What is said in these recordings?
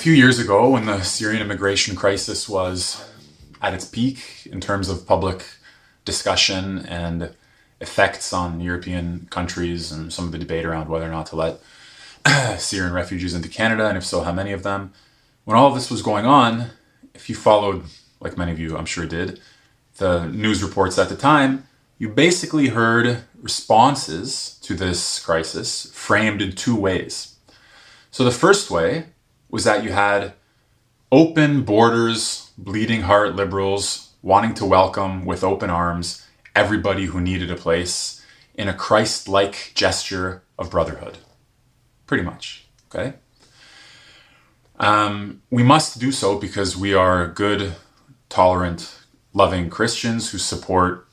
few years ago, when the Syrian immigration crisis was at its peak in terms of public discussion and effects on European countries, and some of the debate around whether or not to let Syrian refugees into Canada, and if so, how many of them. When all of this was going on, if you followed, like many of you I'm sure did, the news reports at the time, you basically heard responses to this crisis framed in two ways. So the first way was that you had open borders, bleeding heart liberals wanting to welcome with open arms everybody who needed a place in a Christ-like gesture of brotherhood. Pretty much, okay? We must do so because we are good, tolerant, loving Christians who support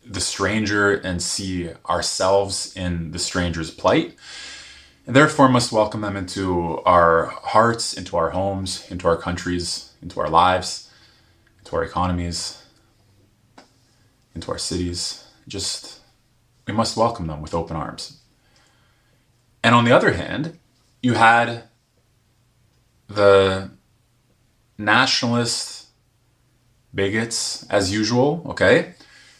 the stranger and see ourselves in the stranger's plight, and therefore must welcome them into our hearts, into our homes, into our countries, into our lives, into our economies, into our cities. We must welcome them with open arms. And on the other hand, you had the nationalist bigots, as usual, okay?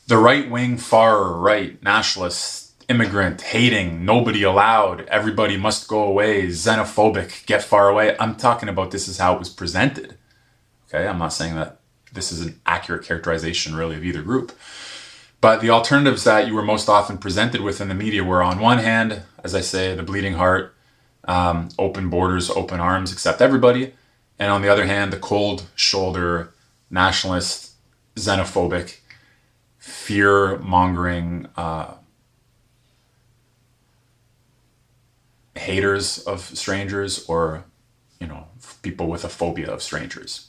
The right-wing, far-right nationalists, immigrant, hating, nobody allowed, everybody must go away, xenophobic, get far away. I'm talking about this is how it was presented, okay? I'm not saying that this is an accurate characterization, really, of either group. But the alternatives that you were most often presented with in the media were, on one hand, as I say, the bleeding heart, open borders, open arms, accept everybody. And on the other hand, the cold shoulder, nationalist, xenophobic, fear-mongering haters of strangers, or, people with a phobia of strangers.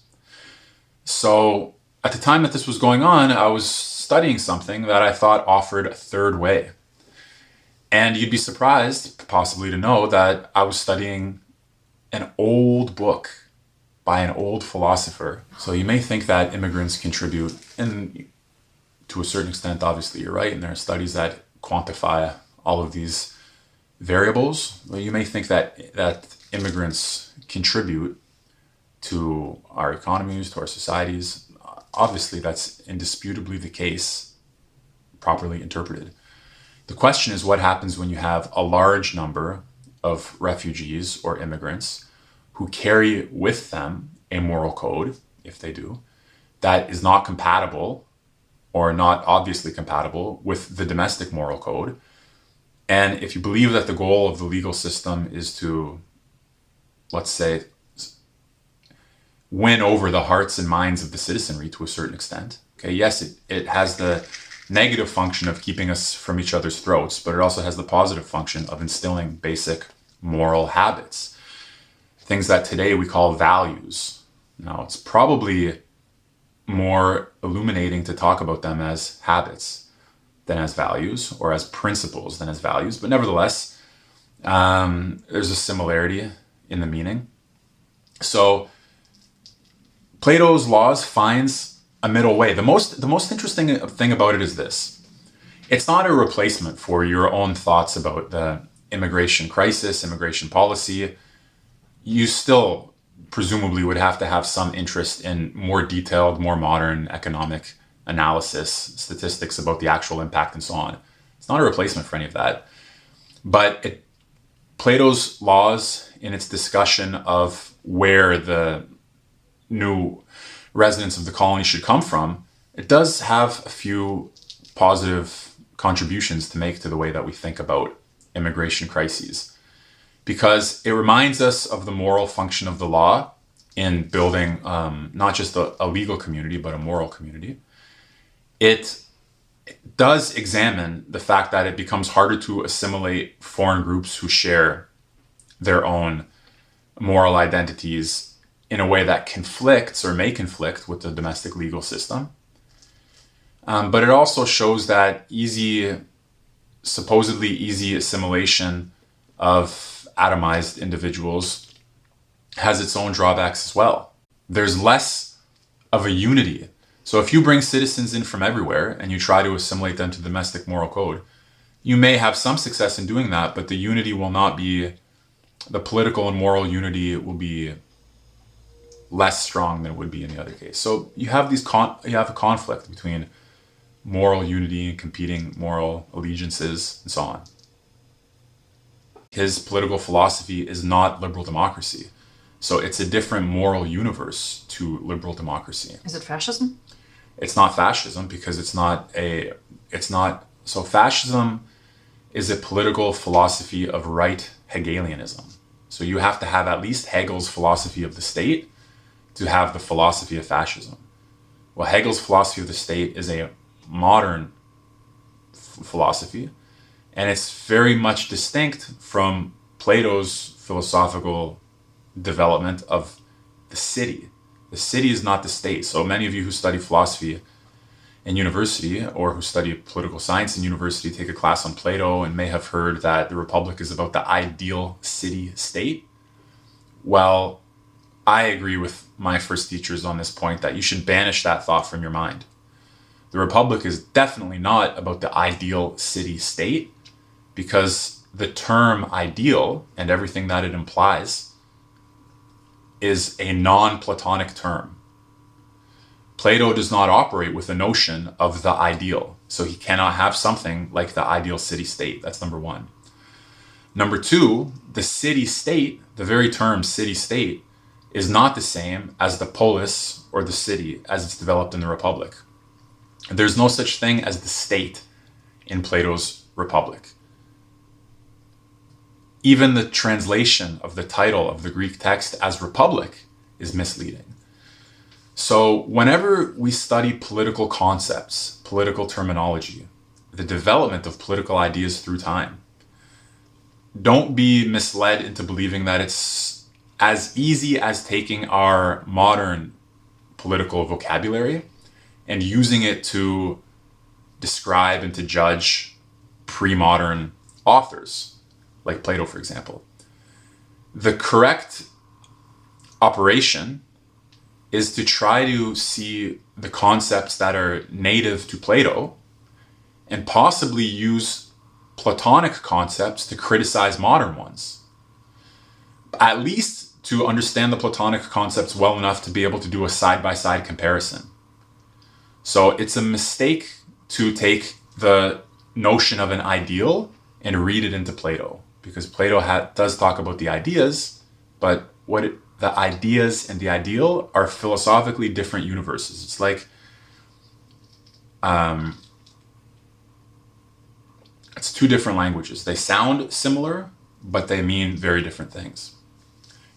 So at the time that this was going on, I was studying something that I thought offered a third way. And you'd be surprised, possibly, to know that I was studying an old book by an old philosopher. So you may think that immigrants contribute, and to a certain extent, obviously, you're right, and there are studies that quantify all of these variables. Well, you may think that immigrants contribute to our economies, to our societies. Obviously, that's indisputably the case, properly interpreted. The question is, what happens when you have a large number of refugees or immigrants who carry with them a moral code, if they do, that is not compatible or not obviously compatible with the domestic moral code? And if you believe that the goal of the legal system is to, let's say, win over the hearts and minds of the citizenry to a certain extent, okay, yes, it has the negative function of keeping us from each other's throats, but it also has the positive function of instilling basic moral habits, things that today we call values. Now, it's probably more illuminating to talk about them as habits than as values, or as principles than as values, but nevertheless, there's a similarity in the meaning. So Plato's Laws finds a middle way. The most interesting thing about it is this: it's not a replacement for your own thoughts about the immigration crisis, immigration policy. You still presumably would have to have some interest in more detailed, more modern economic analysis, statistics about the actual impact, and so on. It's not a replacement for any of that. But Plato's Laws, in its discussion of where the new residents of the colony should come from, it does have a few positive contributions to make to the way that we think about immigration crises. Because it reminds us of the moral function of the law in building not just a legal community, but a moral community. It does examine the fact that it becomes harder to assimilate foreign groups who share their own moral identities in a way that conflicts or may conflict with the domestic legal system. But it also shows that supposedly easy assimilation of atomized individuals has its own drawbacks as well. There's less of a unity. So if you bring citizens in from everywhere and you try to assimilate them to the domestic moral code, you may have some success in doing that, but the unity will not be, the political and moral unity will be less strong than it would be in the other case. So you have you have a conflict between moral unity and competing moral allegiances and so on. His political philosophy is not liberal democracy. So it's a different moral universe to liberal democracy. Is it fascism? It's not fascism because so fascism is a political philosophy of right Hegelianism. So you have to have at least Hegel's philosophy of the state to have the philosophy of fascism. Well, Hegel's philosophy of the state is a modern philosophy, and it's very much distinct from Plato's philosophical development of the city. The city is not the state. So many of you who study philosophy in university or who study political science in university take a class on Plato and may have heard that the Republic is about the ideal city-state. Well, I agree with my first teachers on this point that you should banish that thought from your mind. The Republic is definitely not about the ideal city-state because the term ideal and everything that it implies is a non-Platonic term. Plato does not operate with the notion of the ideal, so he cannot have something like the ideal city-state. That's number one. Number two, the city-state, the very term city-state, is not the same as the polis or the city as it's developed in the Republic. There's no such thing as the state in Plato's Republic. Even the translation of the title of the Greek text as Republic is misleading. So whenever we study political concepts, political terminology, the development of political ideas through time, don't be misled into believing that it's as easy as taking our modern political vocabulary and using it to describe and to judge pre-modern authors, like Plato, for example. The correct operation is to try to see the concepts that are native to Plato and possibly use Platonic concepts to criticize modern ones. At least to understand the Platonic concepts well enough to be able to do a side-by-side comparison. So it's a mistake to take the notion of an ideal and read it into Plato, because Plato does talk about the ideas, but the ideas and the ideal are philosophically different universes. It's like it's two different languages. They sound similar, but they mean very different things.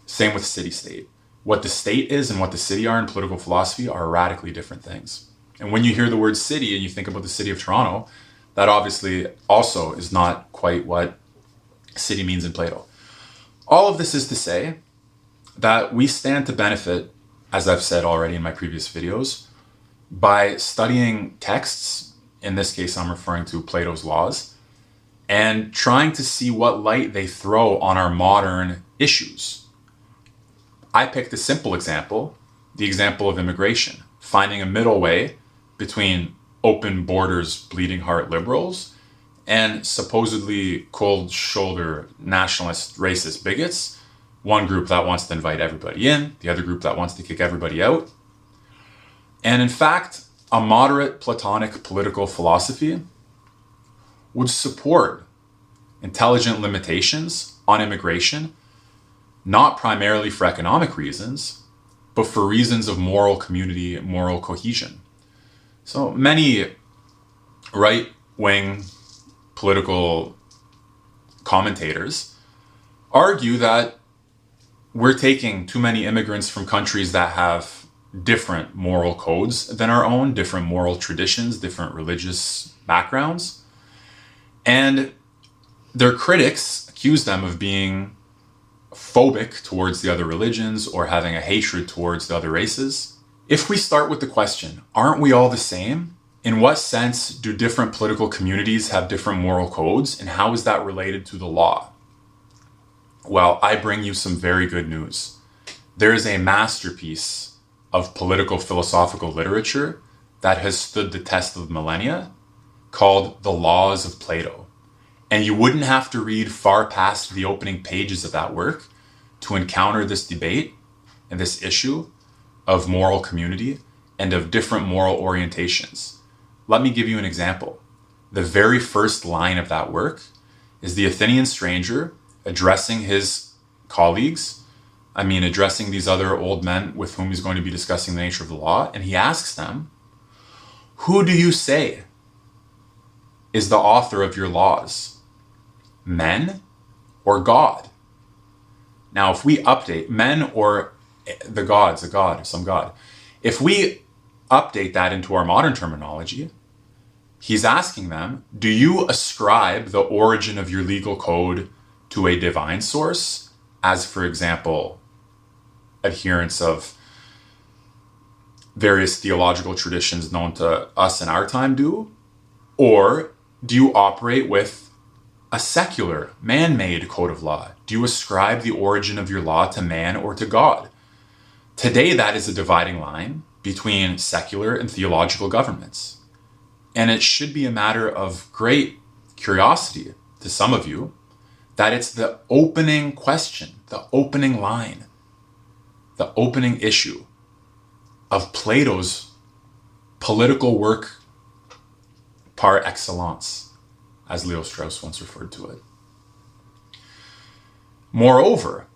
Same with city-state. What the state is and what the city are in political philosophy are radically different things. And when you hear the word city and you think about the city of Toronto, that obviously also is not quite what city means in Plato. All of this is to say that we stand to benefit, as I've said already in my previous videos, by studying texts, in this case I'm referring to Plato's laws, and trying to see what light they throw on our modern issues. I picked a simple example, the example of immigration, finding a middle way between open borders, bleeding heart liberals and supposedly cold shoulder nationalist racist bigots. One group that wants to invite everybody in, the other group that wants to kick everybody out. And in fact, a moderate Platonic political philosophy would support intelligent limitations on immigration, not primarily for economic reasons, but for reasons of moral community, moral cohesion. So many right-wing political commentators argue that we're taking too many immigrants from countries that have different moral codes than our own, different moral traditions, different religious backgrounds. And their critics accuse them of being phobic towards the other religions or having a hatred towards the other races. If we start with the question, aren't we all the same? In what sense do different political communities have different moral codes, and how is that related to the law? Well, I bring you some very good news. There is a masterpiece of political philosophical literature that has stood the test of millennia called The Laws of Plato. And you wouldn't have to read far past the opening pages of that work to encounter this debate and this issue of moral community and of different moral orientations. Let me give you an example. The very first line of that work is the Athenian stranger addressing his colleagues, addressing these other old men with whom he's going to be discussing the nature of the law, and he asks them, "Who do you say is the author of your laws? Men or God?" Now, if we update men or the gods, a god, some god, if we update that into our modern terminology, he's asking them, do you ascribe the origin of your legal code to a divine source, as, for example, adherents of various theological traditions known to us in our time do? Or do you operate with a secular, man-made code of law? Do you ascribe the origin of your law to man or to God? Today, that is a dividing line between secular and theological governments. And it should be a matter of great curiosity to some of you that it's the opening question, the opening line, the opening issue of Plato's political work par excellence, as Leo Strauss once referred to it. Moreover,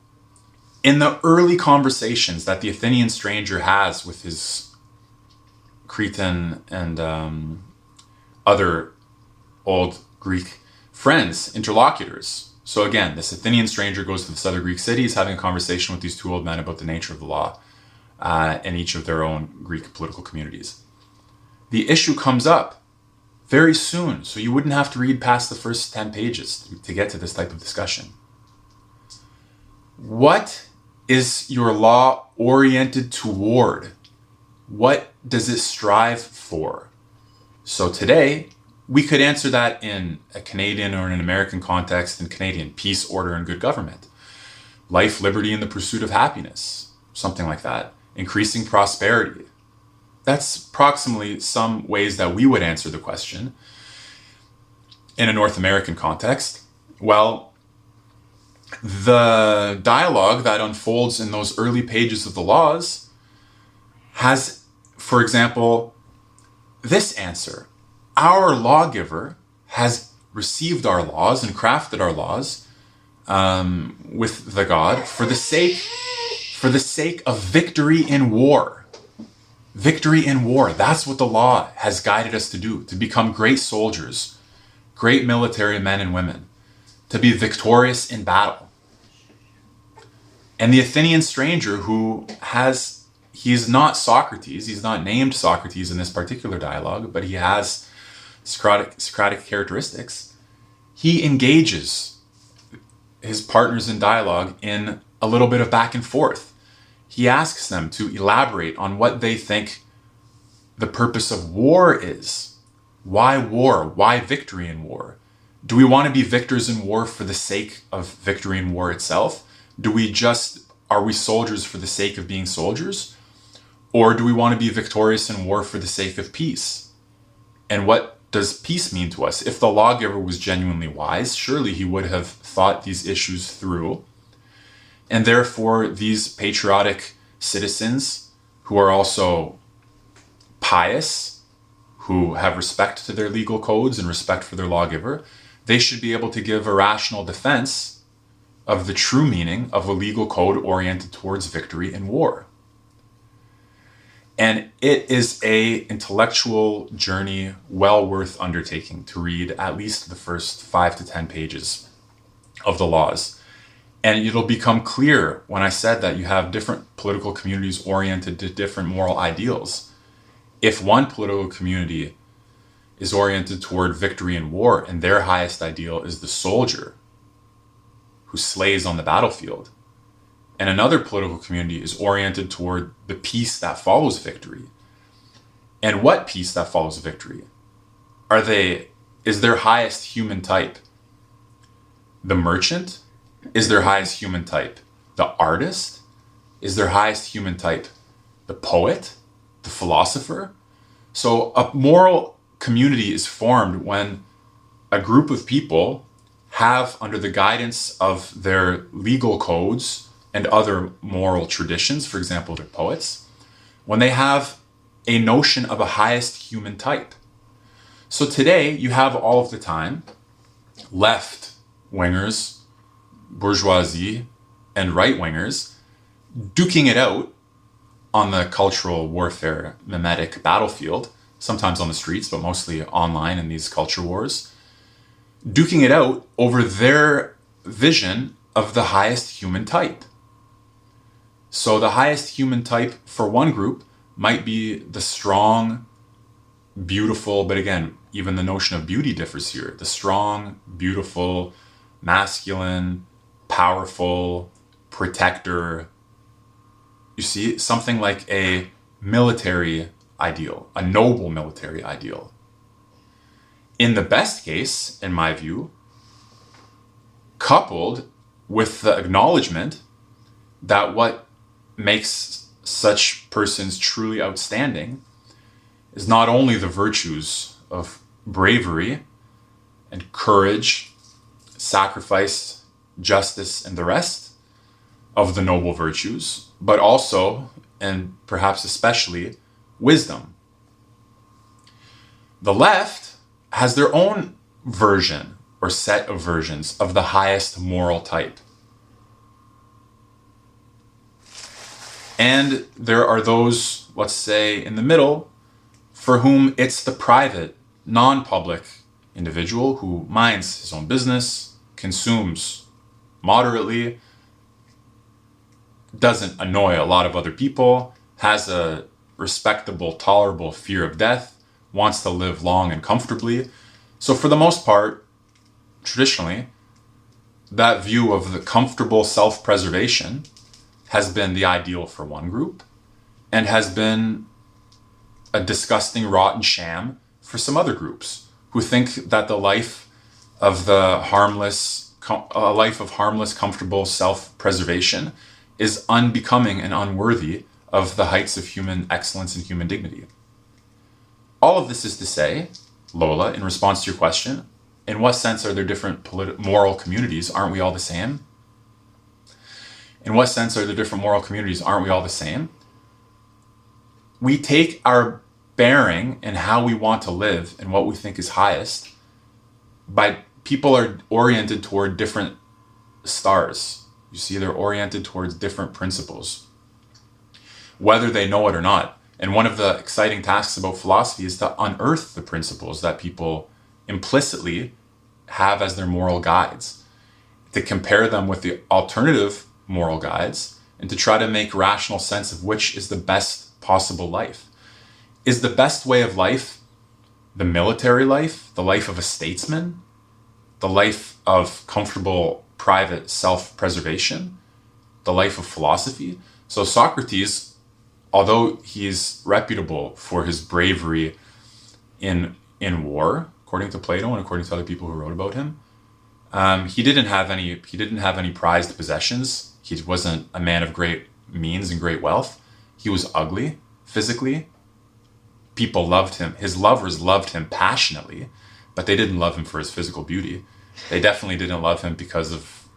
in the early conversations that the Athenian stranger has with his Cretan and other old Greek friends, interlocutors. So again, this Athenian stranger goes to this other Greek city, he's having a conversation with these two old men about the nature of the law in each of their own Greek political communities. The issue comes up very soon, so you wouldn't have to read past the first 10 pages to get to this type of discussion. What is your law oriented toward? What does it strive for? So today, we could answer that in a Canadian or an American context, in Canadian: peace, order, and good government. Life, liberty, and the pursuit of happiness. Something like that. Increasing prosperity. That's approximately some ways that we would answer the question. In a North American context, well, the dialogue that unfolds in those early pages of the laws has, for example, this answer. Our lawgiver has received our laws and crafted our laws with the God for the sake of victory in war. Victory in war. That's what the law has guided us to do, to become great soldiers, great military men and women, to be victorious in battle. And the Athenian stranger he's not Socrates, he's not named Socrates in this particular dialogue, but he has Socratic characteristics. He engages his partners in dialogue in a little bit of back and forth. He asks them to elaborate on what they think the purpose of war is. Why war? Why victory in war? Do we want to be victors in war for the sake of victory in war itself? Are we soldiers for the sake of being soldiers? Or do we want to be victorious in war for the sake of peace? And what does peace mean to us? If the lawgiver was genuinely wise, surely he would have thought these issues through. And therefore, these patriotic citizens who are also pious, who have respect to their legal codes and respect for their lawgiver, they should be able to give a rational defense of the true meaning of a legal code oriented towards victory in war. And it is an intellectual journey well worth undertaking to read at least the first 5 to 10 pages of the laws. And it'll become clear when I said that you have different political communities oriented to different moral ideals. If one political community is oriented toward victory in war and their highest ideal is the soldier who slays on the battlefield, and another political community is oriented toward the peace that follows victory. And what peace that follows victory? Is their highest human type the merchant? Is their highest human type the artist? Is their highest human type the poet, the philosopher? So a moral community is formed when a group of people have, under the guidance of their legal codes and other moral traditions, for example, their poets, when they have a notion of a highest human type. So today you have all of the time left-wingers, bourgeoisie, and right-wingers duking it out on the cultural warfare mimetic battlefield, sometimes on the streets, but mostly online in these culture wars, duking it out over their vision of the highest human type. So the highest human type for one group might be the strong, beautiful, but again, even the notion of beauty differs here. The strong, beautiful, masculine, powerful, protector. You see, something like a military ideal, a noble military ideal. In the best case, in my view, coupled with the acknowledgement that what makes such persons truly outstanding is not only the virtues of bravery and courage, sacrifice, justice, and the rest of the noble virtues, but also, and perhaps especially, wisdom. The left has their own version or set of versions of the highest moral type. And there are those, let's say, in the middle, for whom it's the private, non-public individual who minds his own business, consumes moderately, doesn't annoy a lot of other people, has a respectable, tolerable fear of death, wants to live long and comfortably. So for the most part, traditionally, that view of the comfortable self-preservation has been the ideal for one group and has been a disgusting, rotten sham for some other groups who think that the life of harmless, comfortable self-preservation is unbecoming and unworthy of the heights of human excellence and human dignity. All of this is to say, Lola, in response to your question, in what sense are there different moral communities? Aren't we all the same? In what sense are there different moral communities? Aren't we all the same? We take our bearing in how we want to live and what we think is highest by people are oriented toward different stars. You see, they're oriented towards different principles, whether they know it or not. And one of the exciting tasks about philosophy is to unearth the principles that people implicitly have as their moral guides, to compare them with the alternative moral guides, and to try to make rational sense of which is the best possible life. Is the best way of life the military life, the life of a statesman, the life of comfortable private self-preservation, the life of philosophy? So Socrates, although he's reputable for his bravery in war, according to Plato and according to other people who wrote about him, he didn't have any prized possessions. He wasn't a man of great means and great wealth. He was ugly physically. People loved him. His lovers loved him passionately, but they didn't love him for his physical beauty. They definitely didn't love him because of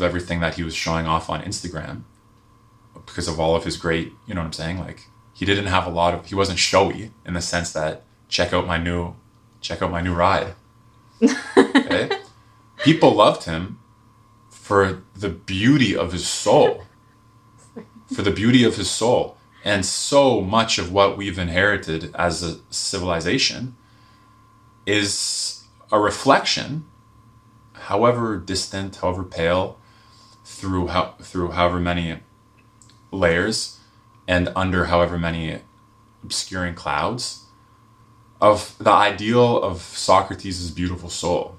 everything that he was showing off on Instagram, because of all of his great, you know what I'm saying? Like, he didn't have he wasn't showy in the sense that check out my new ride. Okay? People loved him for the beauty of his soul. For the beauty of his soul. And so much of what we've inherited as a civilization is a reflection, however distant, however pale, through however many layers and under however many obscuring clouds, of the ideal of Socrates' beautiful soul.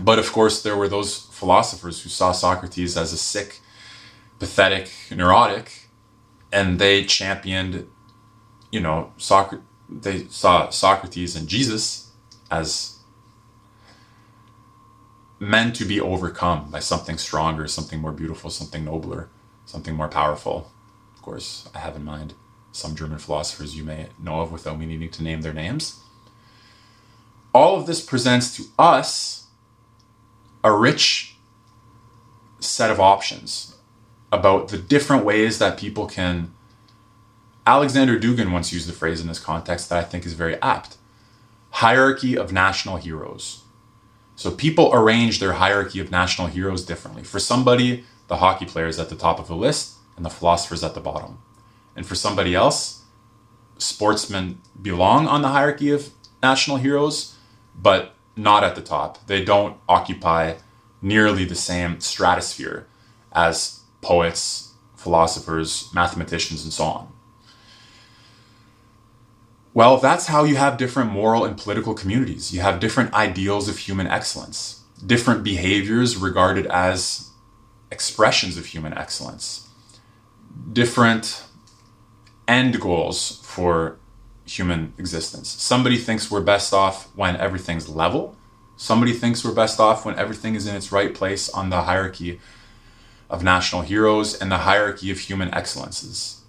But of course, there were those philosophers who saw Socrates as a sick, pathetic, neurotic, and they championed, they saw Socrates and Jesus as meant to be overcome by something stronger, something more beautiful, something nobler, something more powerful. Of course, I have in mind some German philosophers you may know of without me needing to name their names. All of this presents to us a rich set of options about the different ways that people can Alexander Dugin once used a phrase in this context that I think is very apt. Hierarchy of national heroes. So people arrange their hierarchy of national heroes differently. For somebody, the hockey player is at the top of the list and the philosopher's at the bottom. And for somebody else, sportsmen belong on the hierarchy of national heroes, but not at the top. They don't occupy nearly the same stratosphere as poets, philosophers, mathematicians, and so on. Well, that's how you have different moral and political communities. You have different ideals of human excellence, different behaviors regarded as expressions of human excellence, different end goals for human existence. Somebody thinks we're best off when everything's level. Somebody thinks we're best off when everything is in its right place on the hierarchy of national heroes and the hierarchy of human excellences.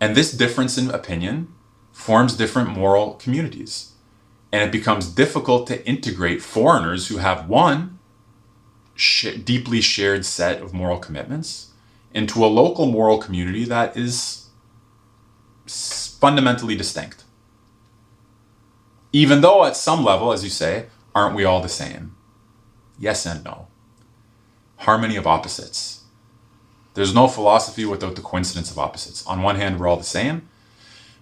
And this difference in opinion forms different moral communities. And it becomes difficult to integrate foreigners who have one deeply shared set of moral commitments into a local moral community that is fundamentally distinct. Even though at some level, as you say, aren't we all the same? Yes and no. Harmony of opposites. There's no philosophy without the coincidence of opposites. On one hand, we're all the same,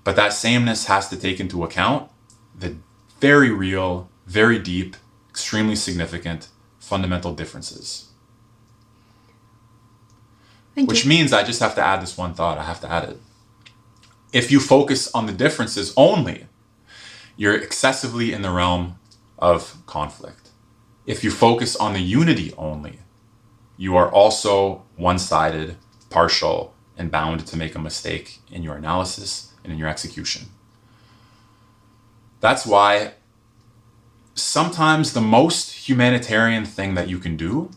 but that sameness has to take into account the very real, very deep, extremely significant fundamental differences. Which means I just have to add this one thought. I have to add it. If you focus on the differences only, you're excessively in the realm of conflict. If you focus on the unity only, you are also one-sided, partial, and bound to make a mistake in your analysis and in your execution. That's why sometimes the most humanitarian thing that you can do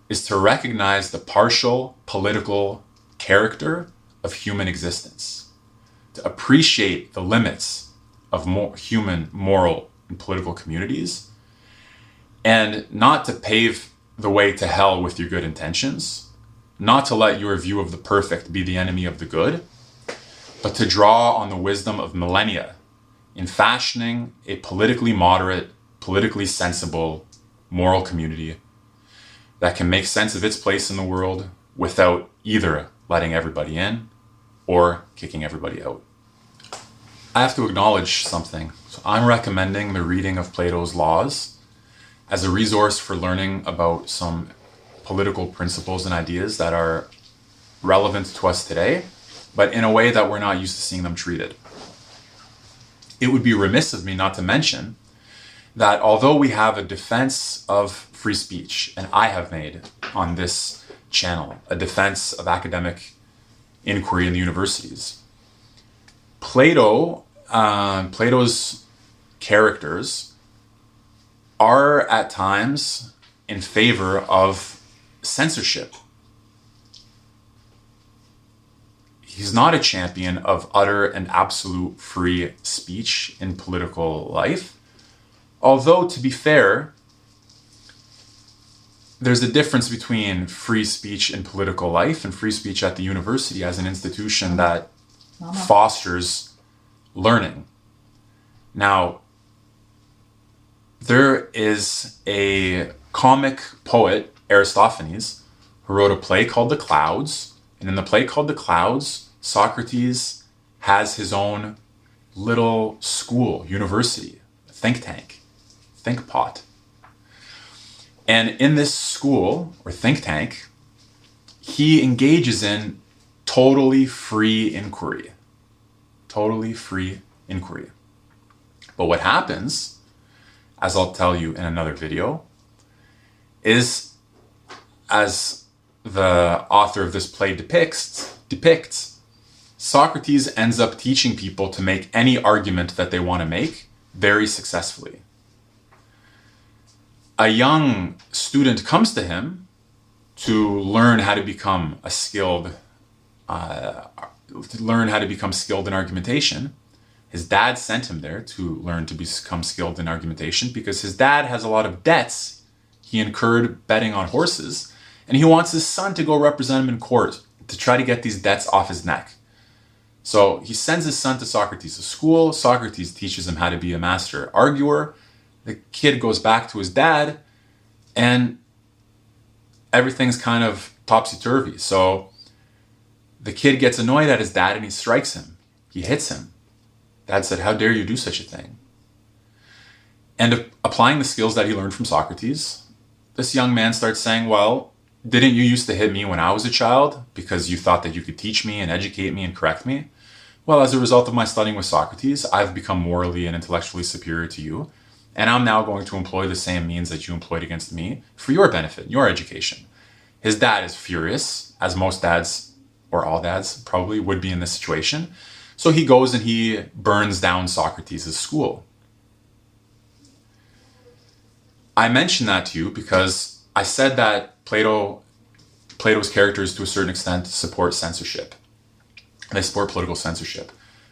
is to recognize the partial political character of human existence, to appreciate the limits of human moral and political communities, and not to pave the way to hell with your good intentions, not to let your view of the perfect be the enemy of the good, but to draw on the wisdom of millennia in fashioning a politically moderate, politically sensible, moral community that can make sense of its place in the world without either letting everybody in or kicking everybody out. I have to acknowledge something. So I'm recommending the reading of Plato's Laws as a resource for learning about some political principles and ideas that are relevant to us today, but in a way that we're not used to seeing them treated. It would be remiss of me not to mention that although we have a defense of free speech, and I have made on this channel a defense of academic inquiry in the universities, Plato's characters are at times in favor of censorship. He's not a champion of utter and absolute free speech in political life. Although, to be fair, there's a difference between free speech in political life and free speech at the university as an institution that fosters learning. Now, there is a comic poet, Aristophanes, who wrote a play called The Clouds. And in the play called The Clouds, Socrates has his own little school, university, think tank, think pot. And in this school, or think tank, he engages in totally free inquiry. Totally free inquiry. But what happens, as I'll tell you in another video, is, as the author of this play depicts, Socrates ends up teaching people to make any argument that they want to make very successfully. A young student comes to him to learn how to become skilled in argumentation. His dad sent him there to learn to become skilled in argumentation because his dad has a lot of debts he incurred betting on horses, and he wants his son to go represent him in court to try to get these debts off his neck. So he sends his son to Socrates' school. Socrates teaches him how to be a master arguer. The kid goes back to his dad, and everything's kind of topsy-turvy. So the kid gets annoyed at his dad and he strikes him. He hits him. Dad said, "How dare you do such a thing?" And applying the skills that he learned from Socrates, this young man starts saying, "Well, didn't you used to hit me when I was a child because you thought that you could teach me and educate me and correct me? Well, as a result of my studying with Socrates, I've become morally and intellectually superior to you, and I'm now going to employ the same means that you employed against me for your benefit, your education." His dad is furious, as most dads, or all dads probably, would be in this situation. So he goes and he burns down Socrates' school. I mention that to you because I said that Plato's characters, to a certain extent, support censorship. They support political censorship.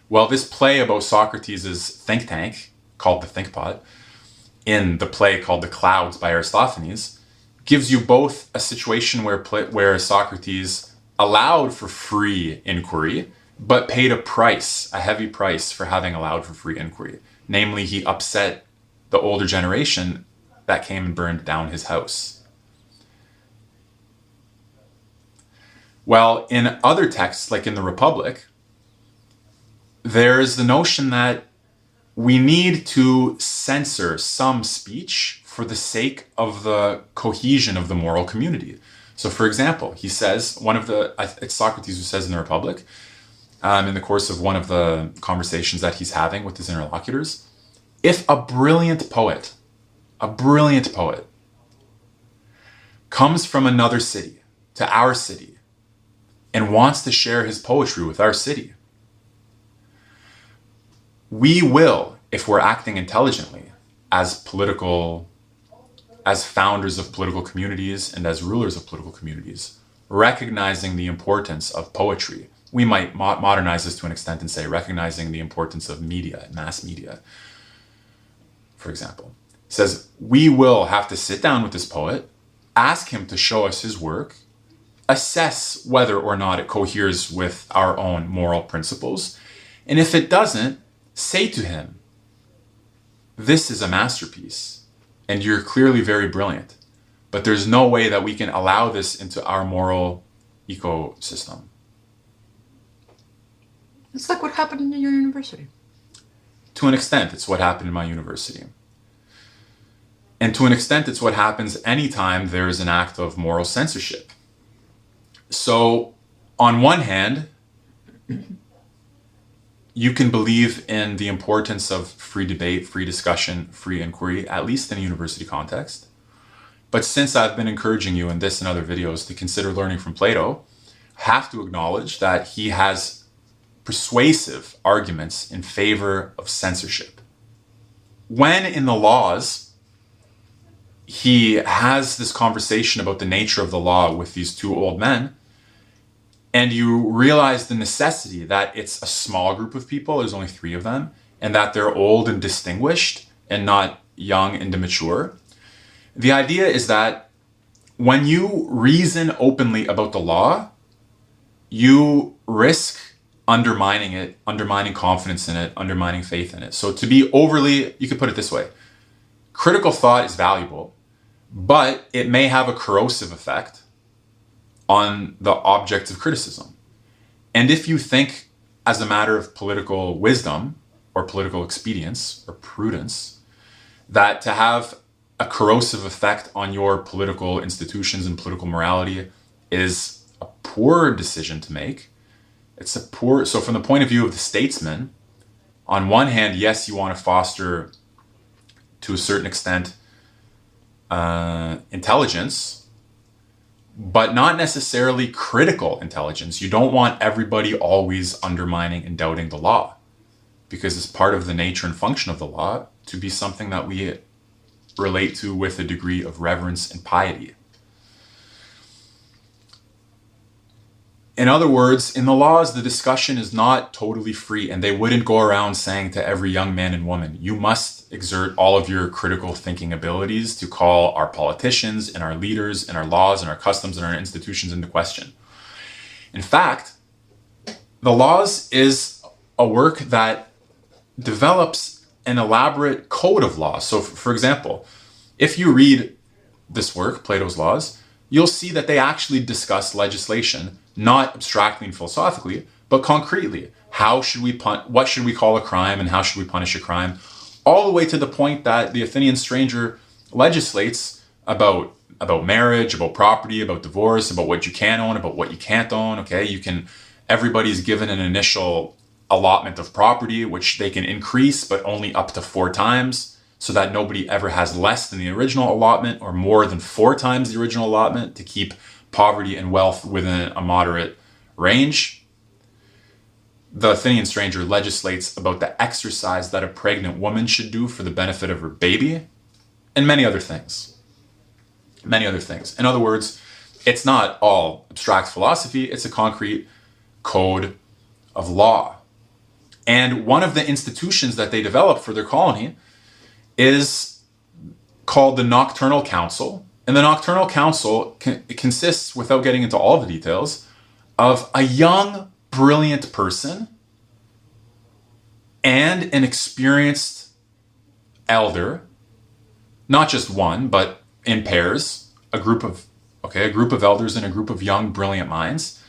Well, this play about Socrates' think tank, called the Think Pod, in the play called The Clouds by Aristophanes, gives you both a situation where Socrates allowed for free inquiry, but paid a heavy price for having allowed for free inquiry. Namely, he upset the older generation that came and burned down his house. Well, in other texts, like in the Republic, there's the notion that we need to censor some speech for the sake of the cohesion of the moral community. So, for example, he says, it's Socrates who says in the Republic, in the course of one of the conversations that he's having with his interlocutors, if a brilliant poet comes from another city to our city and wants to share his poetry with our city, we will, if we're acting intelligently as founders of political communities and as rulers of political communities, recognizing the importance of poetry. We might modernize this to an extent and say recognizing the importance of media, mass media, for example. He says, we will have to sit down with this poet, ask him to show us his work, assess whether or not it coheres with our own moral principles, and if it doesn't, say to him, "This is a masterpiece, and you're clearly very brilliant, but there's no way that we can allow this into our moral ecosystem." It's like what happened in your university. To an extent, it's what happened in my university. And to an extent, it's what happens anytime there is an act of moral censorship. So, on one hand, you can believe in the importance of free debate, free discussion, free inquiry, at least in a university context. But since I've been encouraging you in this and other videos to consider learning from Plato, I have to acknowledge that he has persuasive arguments in favor of censorship. When in the Laws, he has this conversation about the nature of the law with these two old men, and you realize the necessity that it's a small group of people, there's only 3 of them, and that they're old and distinguished and not young and immature. The idea is that when you reason openly about the law, you risk undermining it, undermining confidence in it, undermining faith in it. So to be overly, you could put it this way, critical thought is valuable, but it may have a corrosive effect on the objects of criticism. And if you think as a matter of political wisdom or political expedience or prudence, that to have a corrosive effect on your political institutions and political morality is a poor decision to make, so from the point of view of the statesman, on one hand, yes, you want to foster, to a certain extent, intelligence, but not necessarily critical intelligence. You don't want everybody always undermining and doubting the law, because it's part of the nature and function of the law to be something that we relate to with a degree of reverence and piety. In other words, in the laws, the discussion is not totally free, and they wouldn't go around saying to every young man and woman, you must exert all of your critical thinking abilities to call our politicians and our leaders and our laws and our customs and our institutions into question. In fact, The Laws is a work that develops an elaborate code of laws. So, for example, if you read this work, Plato's Laws, you'll see that they actually discuss legislation, not abstractly and philosophically, but concretely. What should we call a crime and how should we punish a crime? All the way to the point that the Athenian stranger legislates about marriage, about property, about divorce, about what you can own, about what you can't own. Okay, everybody's given an initial allotment of property, which they can increase, but only up to 4 times, so that nobody ever has less than the original allotment or more than 4 times the original allotment, to keep poverty and wealth within a moderate range. The Athenian stranger legislates about the exercise that a pregnant woman should do for the benefit of her baby, and many other things. Many other things. In other words, it's not all abstract philosophy, it's a concrete code of law. And one of the institutions that they developed for their colony is called the Nocturnal Council. And the Nocturnal Council consists, without getting into all the details, of a young, brilliant person and an experienced elder, not just one, but in pairs, a group of elders and a group of young, brilliant minds.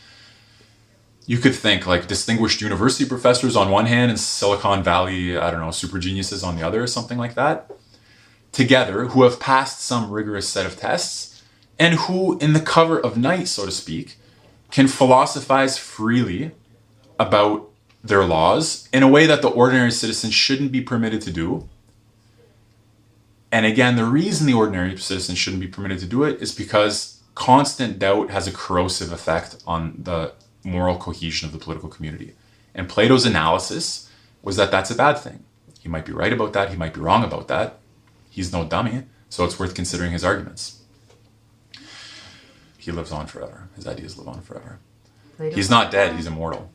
You could think like distinguished university professors on one hand and Silicon Valley, super geniuses on the other, or something like that, together, who have passed some rigorous set of tests and who, in the cover of night, so to speak, can philosophize freely about their laws in a way that the ordinary citizen shouldn't be permitted to do. And again, the reason the ordinary citizen shouldn't be permitted to do it is because constant doubt has a corrosive effect on the moral cohesion of the political community. And Plato's analysis was that that's a bad thing. He might be right about that, he might be wrong about that. He's no dummy, so it's worth considering his arguments. He lives on forever. His ideas live on forever. He's not dead, he's immortal.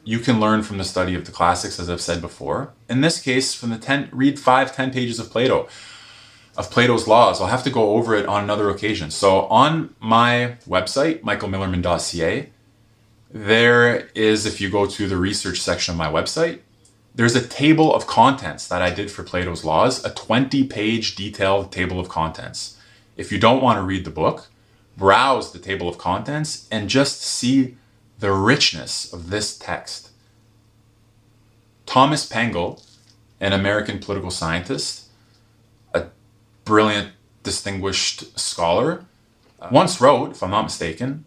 You can learn from the study of the classics, as I've said before. In this case, read 5-10 pages of Plato, of Plato's Laws. I'll have to go over it on another occasion. So on my website, michaelmillerman.ca, there is, if you go to the research section of my website, there's a table of contents that I did for Plato's Laws, a 20-page detailed table of contents. If you don't want to read the book, browse the table of contents and just see the richness of this text. Thomas Pengel, an American political scientist, a brilliant, distinguished scholar, once wrote, if I'm not mistaken,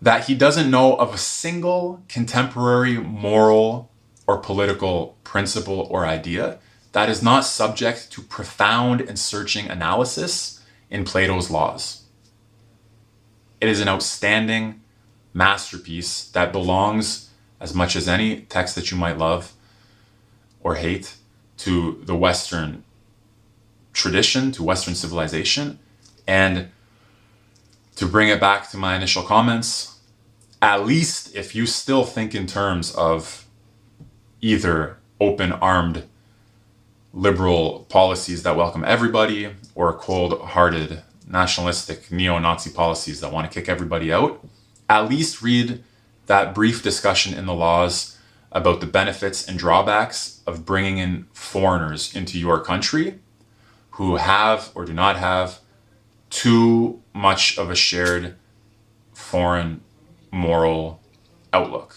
that he doesn't know of a single contemporary moral or political principle or idea that is not subject to profound and searching analysis in Plato's Laws. It is an outstanding masterpiece that belongs, as much as any text that you might love or hate, to the Western tradition, to Western civilization. And to bring it back to my initial comments, at least if you still think in terms of either open-armed liberal policies that welcome everybody or cold-hearted nationalistic neo-Nazi policies that want to kick everybody out, at least read that brief discussion in the Laws about the benefits and drawbacks of bringing in foreigners into your country who have or do not have too much of a shared foreign moral outlook.